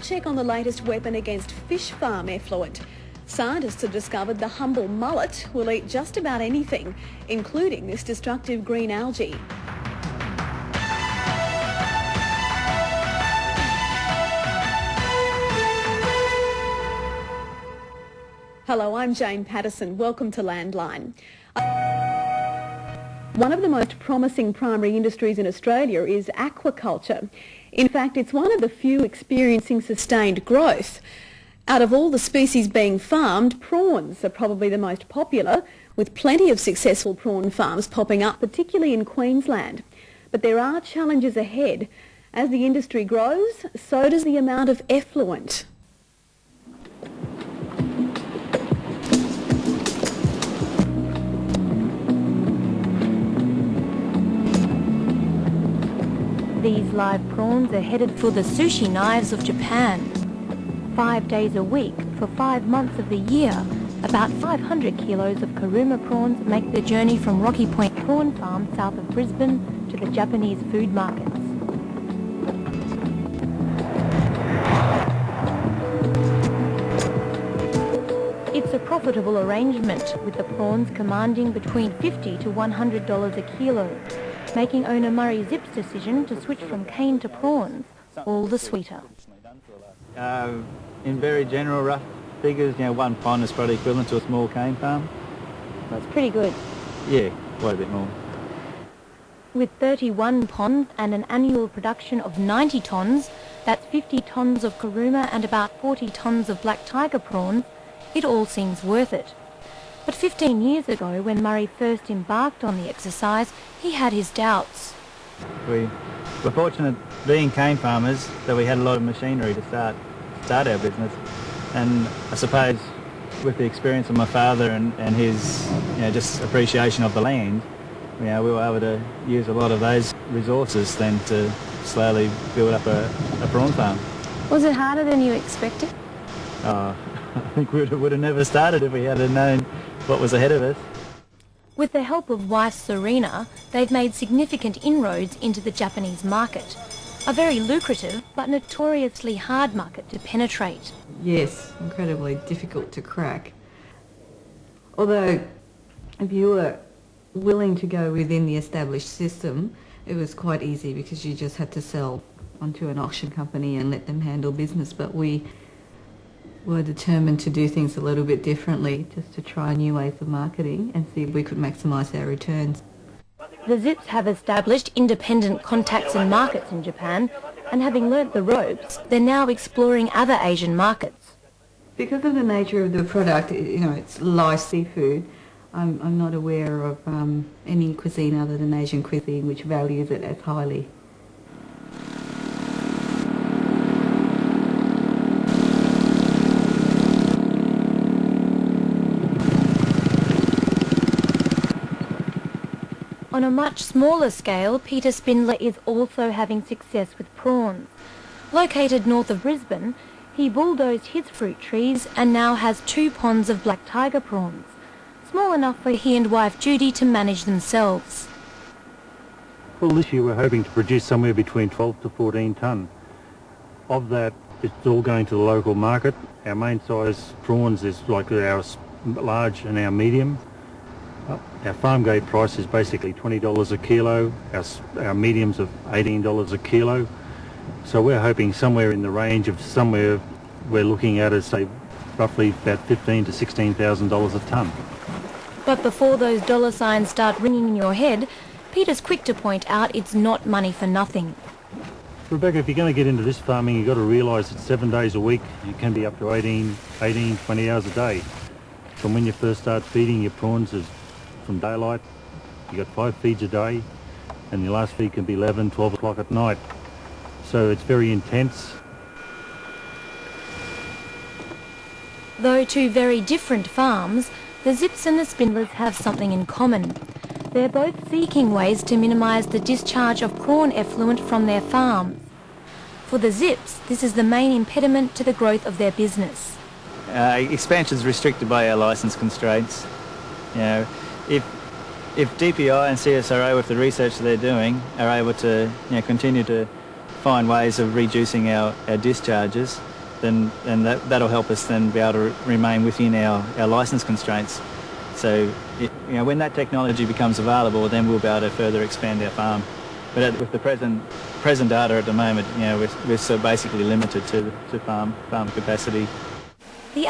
check on the latest weapon against fish farm effluent. Scientists have discovered the humble mullet will eat just about anything, including this destructive green algae. Hello, I'm Jane Patterson. Welcome to Landline. One of the most promising primary industries in Australia is aquaculture. In fact, it's one of the few experiencing sustained growth. Out of all the species being farmed, prawns are probably the most popular, with plenty of successful prawn farms popping up, particularly in Queensland. But there are challenges ahead. As the industry grows, so does the amount of effluent. These live prawns are headed for the sushi knives of Japan. 5 days a week for 5 months of the year, about 500 kilos of kuruma prawns make the journey from Rocky Point Prawn Farm south of Brisbane to the Japanese food markets. It's a profitable arrangement, with the prawns commanding between $50 to $100 a kilo, making owner Murray Zip's decision to switch from cane to prawns all the sweeter. In very general rough figures, one pond is probably equivalent to a small cane farm. That's pretty good. Yeah, quite a bit more. With 31 ponds and an annual production of 90 tonnes, that's 50 tonnes of kuruma and about 40 tonnes of black tiger prawns, it all seems worth it. But 15 years ago, when Murray first embarked on the exercise, he had his doubts. We were fortunate, being cane farmers, that we had a lot of machinery to start our business. And I suppose with the experience of my father and his just appreciation of the land, we were able to use a lot of those resources then to slowly build up a prawn farm. Was it harder than you expected? I think we would have never started if we had known what was ahead of us. With the help of wife Serena, they've made significant inroads into the Japanese market, a very lucrative but notoriously hard market to penetrate. Yes, incredibly difficult to crack. Although if you were willing to go within the established system, it was quite easy because you just had to sell onto an auction company and let them handle business. But we were determined to do things a little bit differently, just to try new ways of marketing and see if we could maximise our returns. The Zips have established independent contacts and markets in Japan, and having learnt the ropes, they're now exploring other Asian markets. Because of the nature of the product, it's live seafood, I'm not aware of any cuisine other than Asian cuisine which values it as highly. On a much smaller scale, Peter Spindler is also having success with prawns. Located north of Brisbane, he bulldozed his fruit trees and now has 2 ponds of black tiger prawns, small enough for he and wife Judy to manage themselves. Well, this year we're hoping to produce somewhere between 12 to 14 tonne. Of that, it's all going to the local market. Our main size prawns is like our large and our medium. Our farm gate price is basically $20 a kilo, our mediums of $18 a kilo. So we're hoping somewhere in the range of we're looking at as say roughly about $15,000 to $16,000 a tonne. But before those dollar signs start ringing in your head, Peter's quick to point out it's not money for nothing. Rebecca, if you're going to get into this farming, you've got to realise that 7 days a week you can be up to 18, 20 hours a day. From when you first start feeding your prawns is from daylight, you got 5 feeds a day, and your last feed can be 11, 12 o'clock at night. So it's very intense. Though 2 very different farms, the Zips and the Spindlers have something in common. They're both seeking ways to minimise the discharge of prawn effluent from their farms. For the Zips, this is the main impediment to the growth of their business. Expansion is restricted by our licence constraints. If DPI and CSRA, with the research they're doing, are able to continue to find ways of reducing our discharges, then that'll help us then be able to remain within our licence constraints. So, when that technology becomes available, then we'll be able to further expand our farm. But with the present data at the moment, we're so basically limited to farm capacity. The